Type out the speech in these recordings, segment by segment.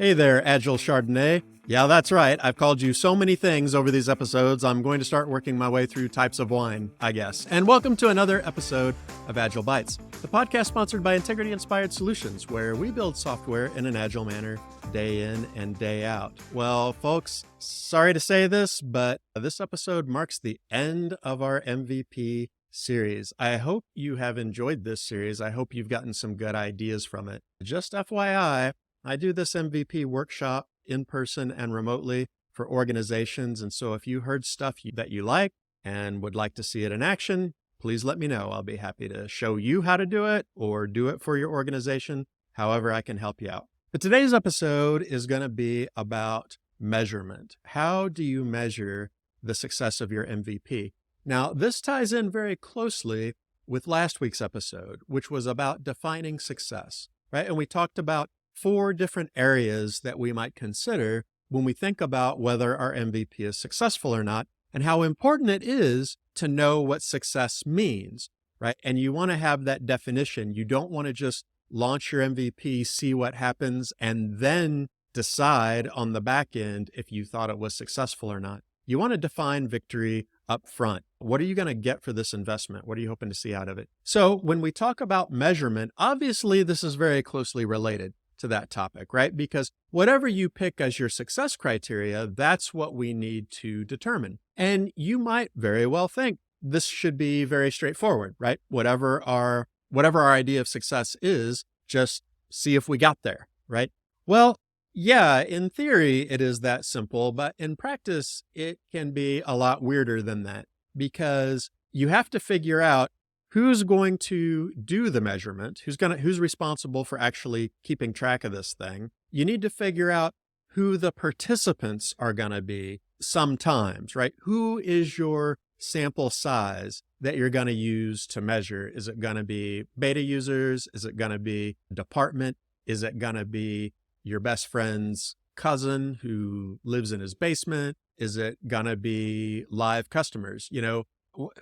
Hey there, Agile Chardonnay. Yeah, that's right. I've called you so many things over these episodes, I'm going to start working my way through types of wine, I guess. And welcome to another episode of Agile Bytes, the podcast sponsored by Integrity Inspired Solutions, where we build software in an agile manner day in and day out. Well, folks, sorry to say this, but this episode marks the end of our MVP series. I hope you have enjoyed this series. I hope you've gotten some good ideas from it. Just FYI, I do this MVP workshop in person and remotely for organizations. And so if you heard stuff that you like and would like to see it in action, please let me know. I'll be happy to show you how to do it or do it for your organization, however I can help you out. But today's episode is going to be about measurement. How do you measure the success of your MVP? Now, this ties in very closely with last week's episode, which was about defining success, right? And we talked about 4 different areas that we might consider when we think about whether our MVP is successful or not, and how important it is to know what success means, right? And you want to have that definition. You don't want to just launch your MVP, see what happens, and then decide on the back end if you thought it was successful or not. You want to define victory up front. What are you going to get for this investment? What are you hoping to see out of it? So when we talk about measurement, obviously this is very closely related to that topic, right? Because whatever you pick as your success criteria, that's what we need to determine. And you might very well think this should be very straightforward, right? Whatever our idea of success is, just see if we got there, right? Well, yeah, in theory, it is that simple, but in practice, it can be a lot weirder than that because you have to figure out who's going to do the measurement, who's responsible for actually keeping track of this thing. You need to figure out who the participants are going to be sometimes, right? Who is your sample size that you're going to use to measure? Is it going to be beta users? Is it going to be department? Is it going to be your best friend's cousin who lives in his basement? Is it going to be live customers?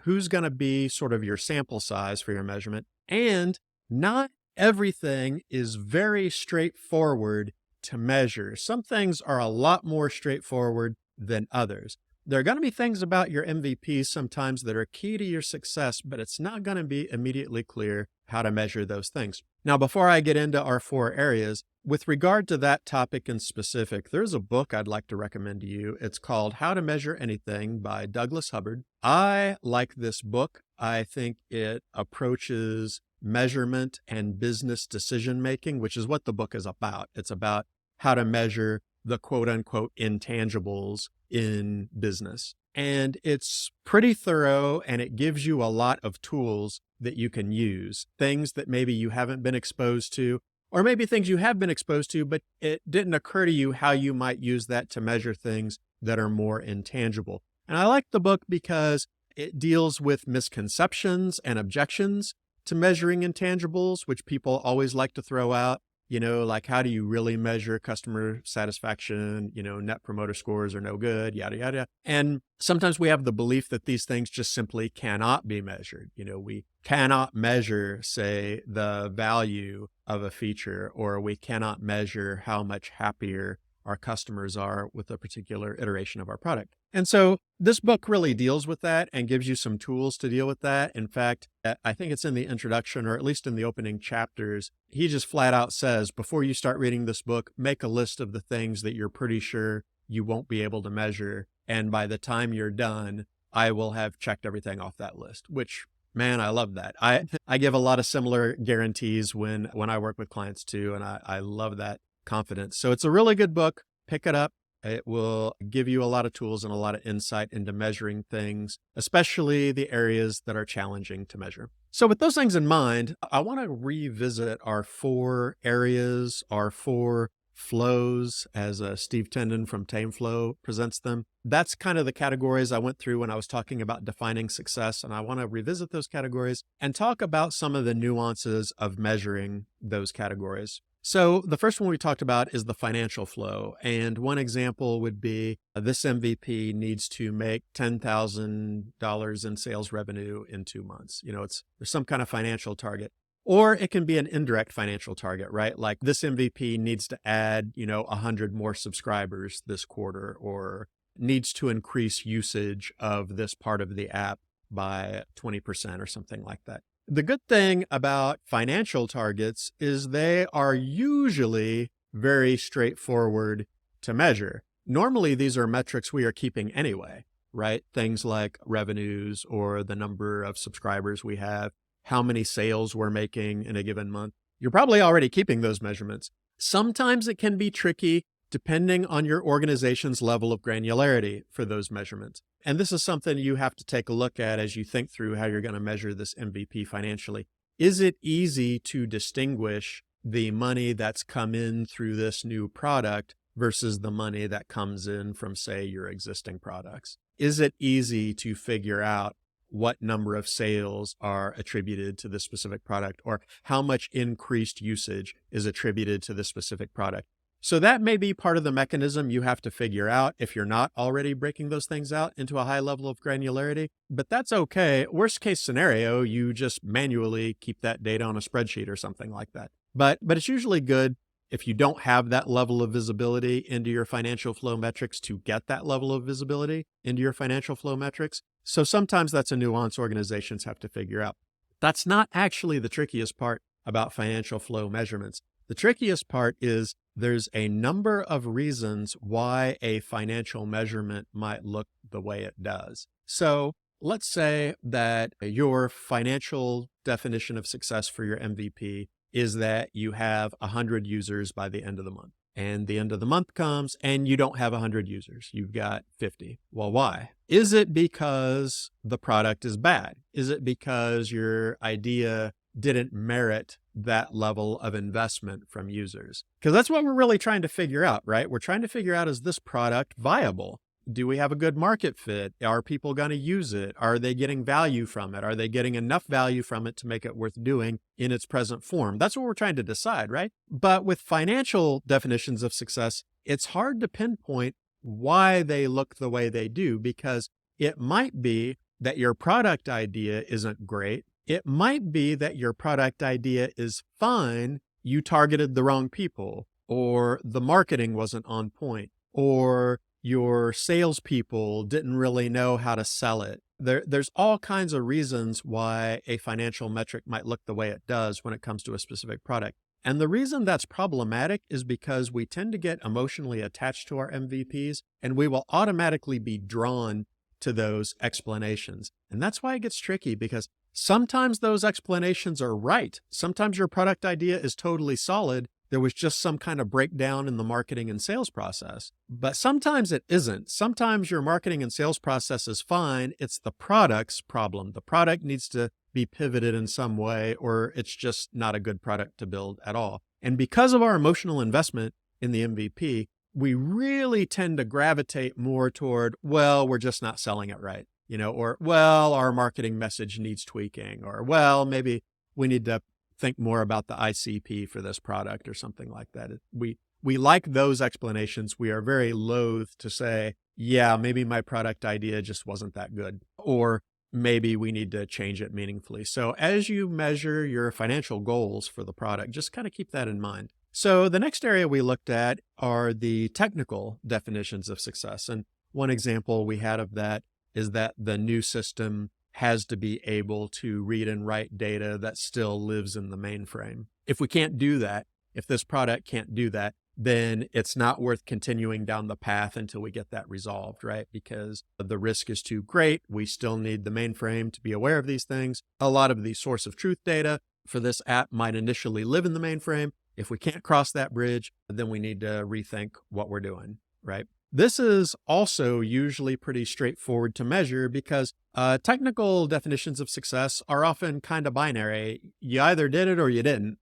Who's going to be sort of your sample size for your measurement? And not everything is very straightforward to measure. Some things are a lot more straightforward than others. There are going to be things about your MVP sometimes that are key to your success, but it's not going to be immediately clear how to measure those things. Now, before I get into our 4 areas, with regard to that topic in specific, there's a book I'd like to recommend to you. It's called How to Measure Anything by Douglas Hubbard. I like this book. I think it approaches measurement and business decision-making, which is what the book is about. It's about how to measure the quote-unquote intangibles in business. And it's pretty thorough, and it gives you a lot of tools that you can use, things that maybe you haven't been exposed to, or maybe things you have been exposed to, but it didn't occur to you how you might use that to measure things that are more intangible. And I like the book because it deals with misconceptions and objections to measuring intangibles, which people always like to throw out. Like how do you really measure customer satisfaction? Net promoter scores are no good, yada, yada. And sometimes we have the belief that these things just simply cannot be measured. We cannot measure, say, the value of a feature, or we cannot measure how much happier our customers are with a particular iteration of our product. And so this book really deals with that and gives you some tools to deal with that. In fact, I think it's in the introduction, or at least in the opening chapters, he just flat out says, before you start reading this book, make a list of the things that you're pretty sure you won't be able to measure. And by the time you're done, I will have checked everything off that list, which, man, I love that. I give a lot of similar guarantees when I work with clients too, and I love that confidence. So it's a really good book. Pick it up. It will give you a lot of tools and a lot of insight into measuring things, especially the areas that are challenging to measure. So with those things in mind, I want to revisit our 4 areas, our 4 flows, as Steve Tendon from TameFlow presents them. That's kind of the categories I went through when I was talking about defining success. And I want to revisit those categories and talk about some of the nuances of measuring those categories. So the first one we talked about is the financial flow. And one example would be this MVP needs to make $10,000 in sales revenue in 2 months. There's some kind of financial target. Or it can be an indirect financial target, right? Like this MVP needs to add, 100 more subscribers this quarter, or needs to increase usage of this part of the app by 20% or something like that. The good thing about financial targets is they are usually very straightforward to measure. Normally, these are metrics we are keeping anyway, right? Things like revenues or the number of subscribers we have, how many sales we're making in a given month. You're probably already keeping those measurements. Sometimes it can be tricky depending on your organization's level of granularity for those measurements. And this is something you have to take a look at as you think through how you're going to measure this MVP financially. Is it easy to distinguish the money that's come in through this new product versus the money that comes in from, say, your existing products? Is it easy to figure out what number of sales are attributed to this specific product, or how much increased usage is attributed to this specific product? So that may be part of the mechanism you have to figure out if you're not already breaking those things out into a high level of granularity, but that's okay. Worst case scenario, you just manually keep that data on a spreadsheet or something like that. But it's usually good if you don't have that level of visibility into your financial flow metrics to get that level of visibility into your financial flow metrics. So sometimes that's a nuance organizations have to figure out. That's not actually the trickiest part about financial flow measurements. The trickiest part is there's a number of reasons why a financial measurement might look the way it does. So let's say that your financial definition of success for your MVP is that you have 100 users by the end of the month. And the end of the month comes and you don't have 100 users. You've got 50. Well, why? Is it because the product is bad? Is it because your idea didn't merit that level of investment from users? Because that's what we're really trying to figure out, right? We're trying to figure out, is this product viable? Do we have a good market fit? Are people going to use it? Are they getting value from it? Are they getting enough value from it to make it worth doing in its present form? That's what we're trying to decide, right? But with financial definitions of success, it's hard to pinpoint why they look the way they do, because it might be that your product idea isn't great. It might be that your product idea is fine, you targeted the wrong people, or the marketing wasn't on point, or your salespeople didn't really know how to sell it. There's all kinds of reasons why a financial metric might look the way it does when it comes to a specific product. And the reason that's problematic is because we tend to get emotionally attached to our MVPs, and we will automatically be drawn to those explanations. And that's why it gets tricky, because sometimes those explanations are right. Sometimes your product idea is totally solid. There was just some kind of breakdown in the marketing and sales process. But sometimes it isn't. Sometimes your marketing and sales process is fine. It's the product's problem. The product needs to be pivoted in some way, or it's just not a good product to build at all. And because of our emotional investment in the MVP, we really tend to gravitate more toward, well, we're just not selling it right, or, well, our marketing message needs tweaking, or, well, maybe we need to think more about the ICP for this product or something like that. We like those explanations. We are very loath to say, yeah, maybe my product idea just wasn't that good, or maybe we need to change it meaningfully. So as you measure your financial goals for the product, just kind of keep that in mind. So the next area we looked at are the technical definitions of success. And one example we had of that is that the new system has to be able to read and write data that still lives in the mainframe. If we can't do that, if this product can't do that, then it's not worth continuing down the path until we get that resolved, right? Because the risk is too great. We still need the mainframe to be aware of these things. A lot of the source of truth data for this app might initially live in the mainframe. If we can't cross that bridge, then we need to rethink what we're doing, right? This is also usually pretty straightforward to measure because technical definitions of success are often kind of binary. You either did it or you didn't,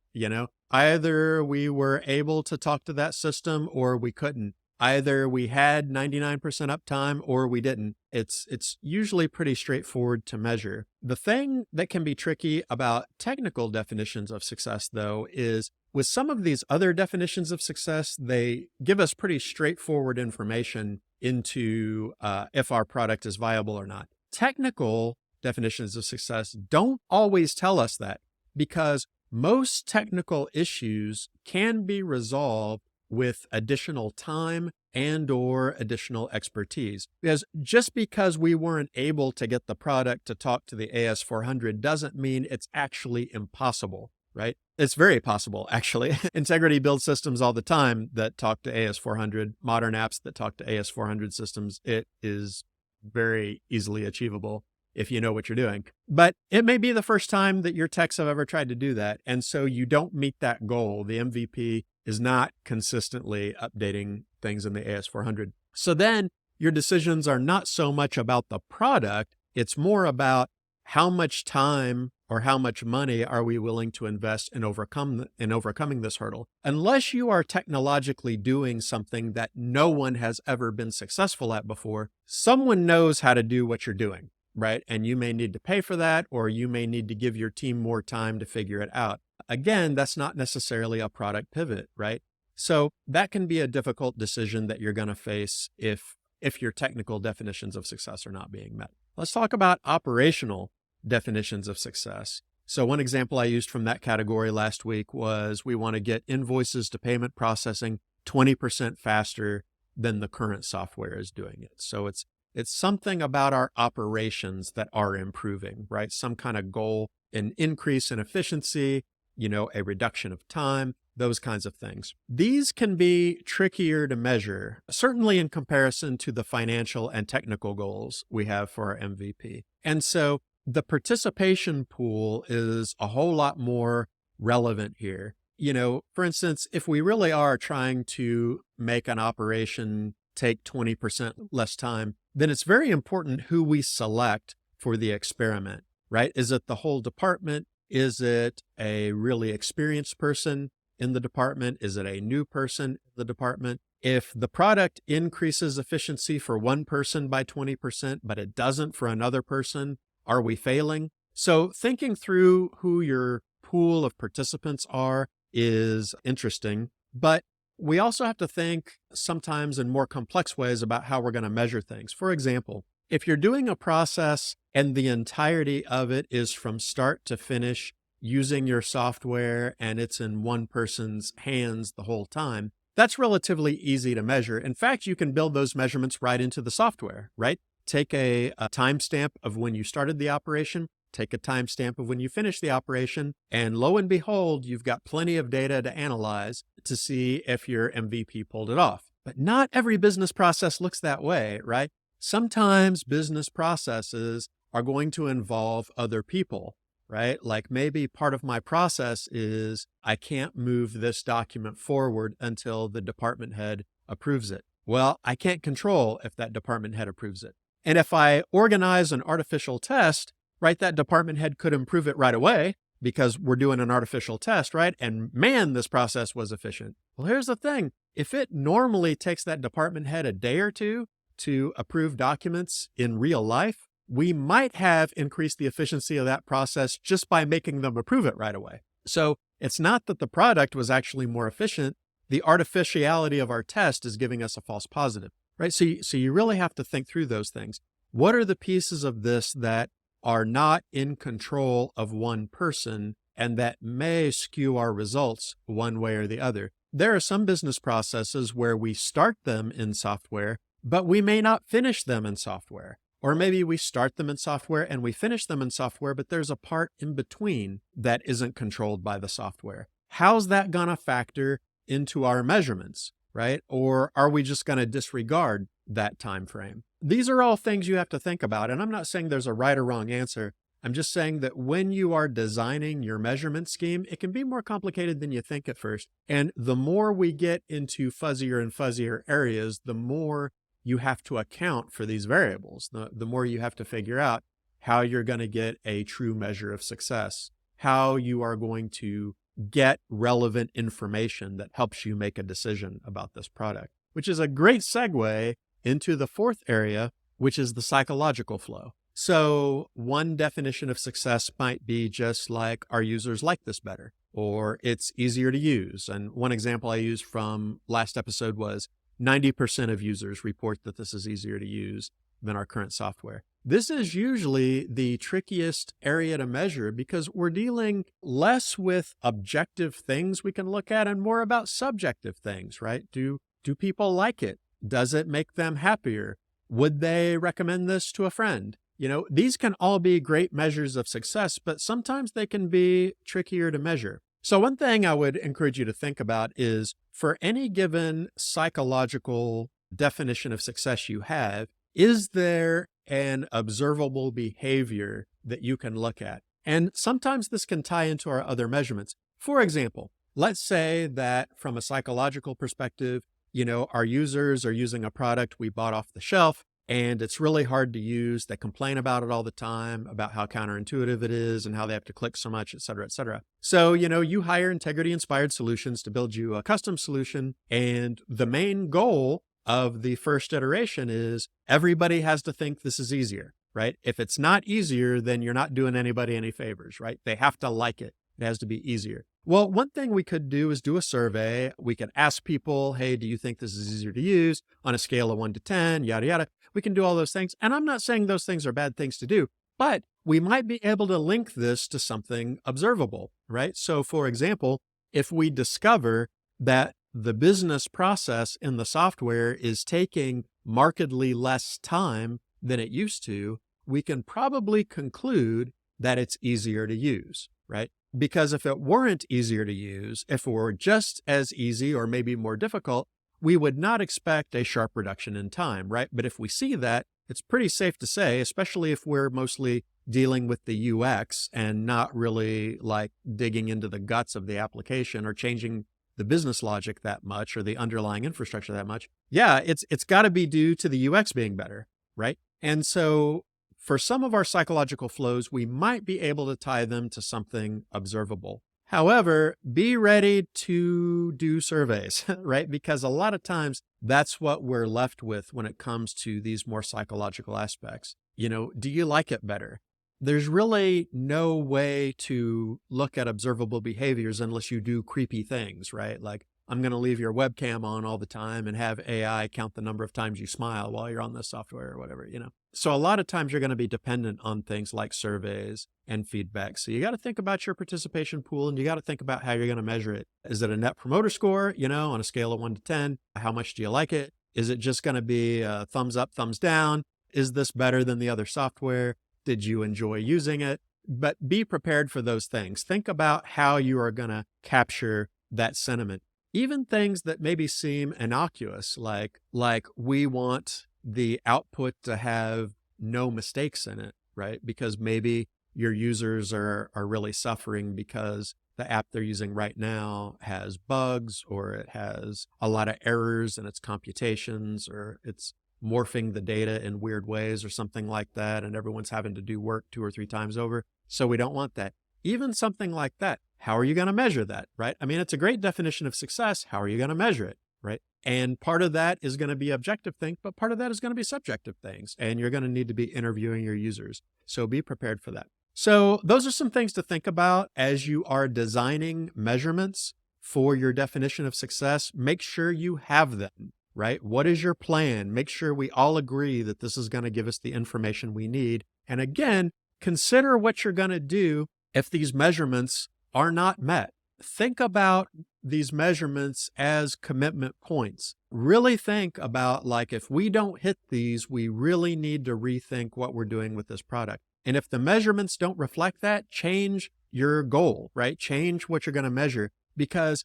Either we were able to talk to that system or we couldn't. Either we had 99% uptime or we didn't. It's usually pretty straightforward to measure. The thing that can be tricky about technical definitions of success, though, is with some of these other definitions of success, they give us pretty straightforward information into if our product is viable or not. Technical definitions of success don't always tell us that, because most technical issues can be resolved with additional time and or additional expertise. Because just because we weren't able to get the product to talk to the AS400 doesn't mean it's actually impossible, right? It's very possible, actually. Integrity builds systems all the time that talk to AS400, modern apps that talk to AS400 systems. It is very easily achievable if you know what you're doing. But it may be the first time that your techs have ever tried to do that. And so you don't meet that goal. The MVP is not consistently updating things in the AS400. So then your decisions are not so much about the product. It's more about how much time or how much money are we willing to invest in overcoming this hurdle. Unless you are technologically doing something that no one has ever been successful at before, someone knows how to do what you're doing, right? And you may need to pay for that, or you may need to give your team more time to figure it out. Again, that's not necessarily a product pivot, right? So that can be a difficult decision that you're going to face if your technical definitions of success are not being met. Let's talk about operational definitions of success. So one example I used from that category last week was we want to get invoices to payment processing 20% faster than the current software is doing it. So it's something about our operations that are improving, right? Some kind of goal, an increase in efficiency, a reduction of time, those kinds of things. These can be trickier to measure, certainly in comparison to the financial and technical goals we have for our MVP. And so the participation pool is a whole lot more relevant here. For instance, if we really are trying to make an operation take 20% less time, then it's very important who we select for the experiment, right? Is it the whole department? Is it a really experienced person in the department? Is it a new person in the department? If the product increases efficiency for one person by 20%, but it doesn't for another person, are we failing? So thinking through who your pool of participants are is interesting, but we also have to think sometimes in more complex ways about how we're going to measure things. For example, if you're doing a process and the entirety of it is from start to finish using your software and it's in one person's hands the whole time, that's relatively easy to measure. In fact, you can build those measurements right into the software, right? Take a timestamp of when you started the operation, take a timestamp of when you finish the operation, and lo and behold, you've got plenty of data to analyze to see if your MVP pulled it off. But not every business process looks that way, right? Sometimes business processes are going to involve other people, right? Like maybe part of my process is I can't move this document forward until the department head approves it. Well, I can't control if that department head approves it. And if I organize an artificial test, right, that department head could improve it right away because we're doing an artificial test, right? And man, this process was efficient. Well, here's the thing. If it normally takes that department head a day or two to approve documents in real life, we might have increased the efficiency of that process just by making them approve it right away. So it's not that the product was actually more efficient. The artificiality of our test is giving us a false positive, right? So you really have to think through those things. What are the pieces of this that are not in control of one person and that may skew our results one way or the other? There are some business processes where we start them in software, but we may not finish them in software. Or maybe we start them in software and we finish them in software, but there's a part in between that isn't controlled by the software. How's that going to factor into our measurements, right? Or are we just going to disregard that time frame? These are all things you have to think about. And I'm not saying there's a right or wrong answer. I'm just saying that when you are designing your measurement scheme, it can be more complicated than you think at first. And the more we get into fuzzier and fuzzier areas, the more you have to account for these variables. The more you have to figure out how you're going to get a true measure of success, how you are going to get relevant information that helps you make a decision about this product, which is a great segue into the fourth area, which is the psychological flow. So one definition of success might be just like our users like this better, or it's easier to use. And one example I used from last episode was 90% of users report that this is easier to use. than our current software. This is usually the trickiest area to measure because we're dealing less with objective things we can look at and more about subjective things, right? Do people like it? Does it make them happier? Would they recommend this to a friend? These can all be great measures of success, but sometimes they can be trickier to measure. So one thing I would encourage you to think about is for any given psychological definition of success you have, is there an observable behavior that you can look at? And sometimes this can tie into our other measurements. For example, let's say that from a psychological perspective, our users are using a product we bought off the shelf and it's really hard to use. They complain about it all the time, about how counterintuitive it is and how they have to click so much, et cetera, et cetera. So, you hire Integrity Inspired Solutions to build you a custom solution. And the main goal of the first iteration is everybody has to think this is easier, right? If it's not easier, then you're not doing anybody any favors, right? They have to like it. It has to be easier. Well, one thing we could do is do a survey. We could ask people, hey, do you think this is easier to use on a scale of 1 to 10, yada, yada. We can do all those things. And I'm not saying those things are bad things to do, but we might be able to link this to something observable, right? So for example, if we discover that the business process in the software is taking markedly less time than it used to, we can probably conclude that it's easier to use, right? Because if it weren't easier to use, if it were just as easy or maybe more difficult, we would not expect a sharp reduction in time, right? But if we see that, it's pretty safe to say, especially if we're mostly dealing with the UX and not really like digging into the guts of the application or changing the business logic that much or the underlying infrastructure that much. Yeah, it's got to be due to the UX being better, right? And so for some of our psychological flows, we might be able to tie them to something observable. However, be ready to do surveys, right? Because a lot of times that's what we're left with when it comes to these more psychological aspects. Do you like it better? There's really no way to look at observable behaviors unless you do creepy things, right? Like, I'm going to leave your webcam on all the time and have AI count the number of times you smile while you're on this software or whatever, So a lot of times you're going to be dependent on things like surveys and feedback. So you got to think about your participation pool and you got to think about how you're going to measure it. Is it a net promoter score, on a scale of 1 to 10? How much do you like it? Is it just going to be a thumbs up, thumbs down? Is this better than the other software? Did you enjoy using it? But be prepared for those things. Think about how you are going to capture that sentiment. Even things that maybe seem innocuous, like we want the output to have no mistakes in it, right? Because maybe your users are really suffering because the app they're using right now has bugs or it has a lot of errors in its computations or it's morphing the data in weird ways or something like that. And everyone's having to do work 2 or 3 times over. So we don't want that. Even something like that. How are you going to measure that, right? I mean, it's a great definition of success. How are you going to measure it, right? And part of that is going to be objective things, but part of that is going to be subjective things. And you're going to need to be interviewing your users. So be prepared for that. So those are some things to think about as you are designing measurements for your definition of success. Make sure you have them, right? What is your plan? Make sure we all agree that this is going to give us the information we need. And again, consider what you're going to do if these measurements are not met. Think about these measurements as commitment points. Really think about if we don't hit these, we really need to rethink what we're doing with this product. And if the measurements don't reflect that, change your goal, right? Change what you're going to measure, because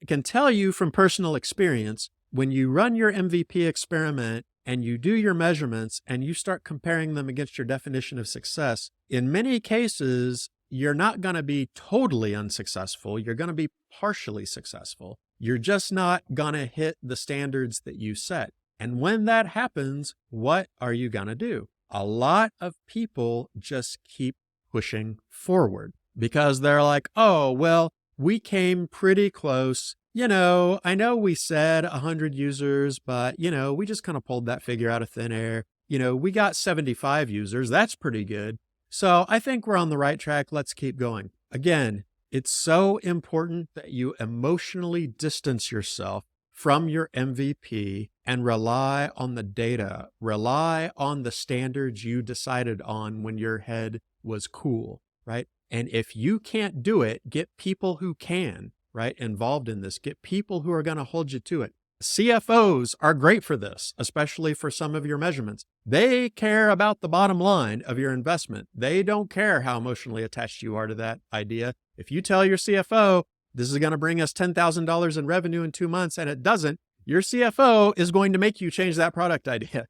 I can tell you from personal experience, when you run your MVP experiment and you do your measurements and you start comparing them against your definition of success, in many cases, you're not going to be totally unsuccessful. You're going to be partially successful. You're just not going to hit the standards that you set. And when that happens, what are you going to do? A lot of people just keep pushing forward because they're like, oh, well, we came pretty close. I know we said 100 users, but, we just kind of pulled that figure out of thin air. We got 75 users. That's pretty good. So I think we're on the right track. Let's keep going. Again, it's so important that you emotionally distance yourself from your MVP and rely on the data, rely on the standards you decided on when your head was cool, right? And if you can't do it, get people who can, right, involved in this. Get people who are going to hold you to it. CFOs are great for this, especially for some of your measurements. They care about the bottom line of your investment. They don't care how emotionally attached you are to that idea. If you tell your CFO, this is going to bring us $10,000 in revenue in 2 months, and it doesn't, your CFO is going to make you change that product idea.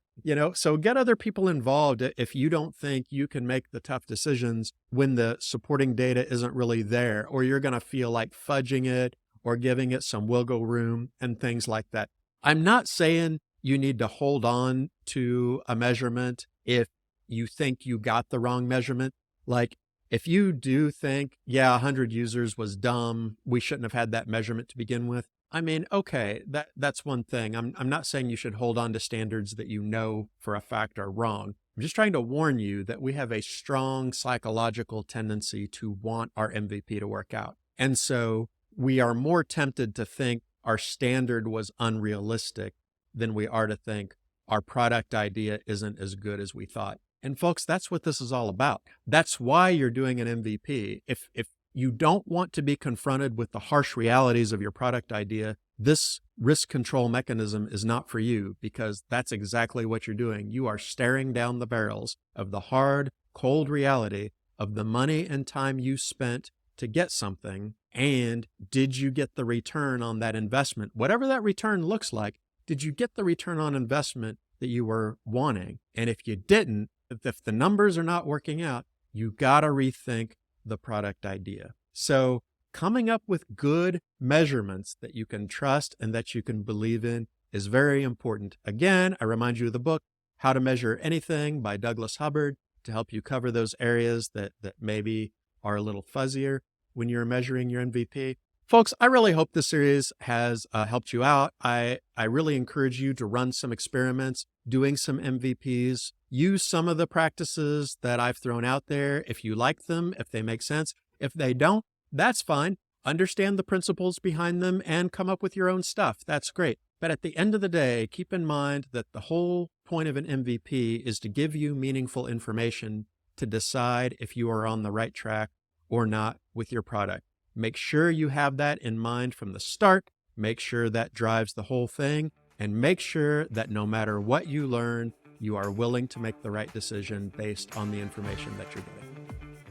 So get other people involved if you don't think you can make the tough decisions when the supporting data isn't really there, or you're going to feel like fudging it or giving it some wiggle room and things like that. I'm not saying you need to hold on to a measurement if you think you got the wrong measurement. Like if you do think, 100 users was dumb, we shouldn't have had that measurement to begin with. I mean, okay, that's one thing. I'm not saying you should hold on to standards that you know for a fact are wrong. I'm just trying to warn you that we have a strong psychological tendency to want our MVP to work out. And so we are more tempted to think our standard was unrealistic than we are to think our product idea isn't as good as we thought. And folks, that's what this is all about. That's why you're doing an MVP. If you don't want to be confronted with the harsh realities of your product idea, this risk control mechanism is not for you, because that's exactly what you're doing. You are staring down the barrels of the hard, cold reality of the money and time you spent to get something, and did you get the return on that investment? Whatever that return looks like, did you get the return on investment that you were wanting? And if you didn't, if the numbers are not working out, you got to rethink the product idea. So coming up with good measurements that you can trust and that you can believe in is very important. Again, I remind you of the book, How to Measure Anything by Douglas Hubbard, to help you cover those areas that maybe are a little fuzzier when you're measuring your MVP. Folks, I really hope this series has helped you out. I really encourage you to run some experiments, doing some MVPs, use some of the practices that I've thrown out there if you like them, if they make sense. If they don't, that's fine. Understand the principles behind them and come up with your own stuff. That's great. But at the end of the day, keep in mind that the whole point of an MVP is to give you meaningful information to decide if you are on the right track or not with your product. Make sure you have that in mind from the start. Make sure that drives the whole thing, and make sure that no matter what you learn, you are willing to make the right decision based on the information that you're getting.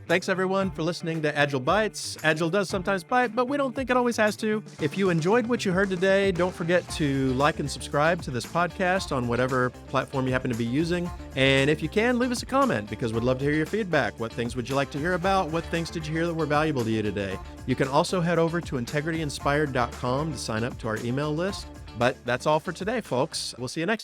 Thanks everyone for listening to Agile Bites. Agile does sometimes bite, but we don't think it always has to. If you enjoyed what you heard today, don't forget to like and subscribe to this podcast on whatever platform you happen to be using. And if you can, leave us a comment, because we'd love to hear your feedback. What things would you like to hear about? What things did you hear that were valuable to you today? You can also head over to integrityinspired.com to sign up to our email list. But that's all for today, folks. We'll see you next time.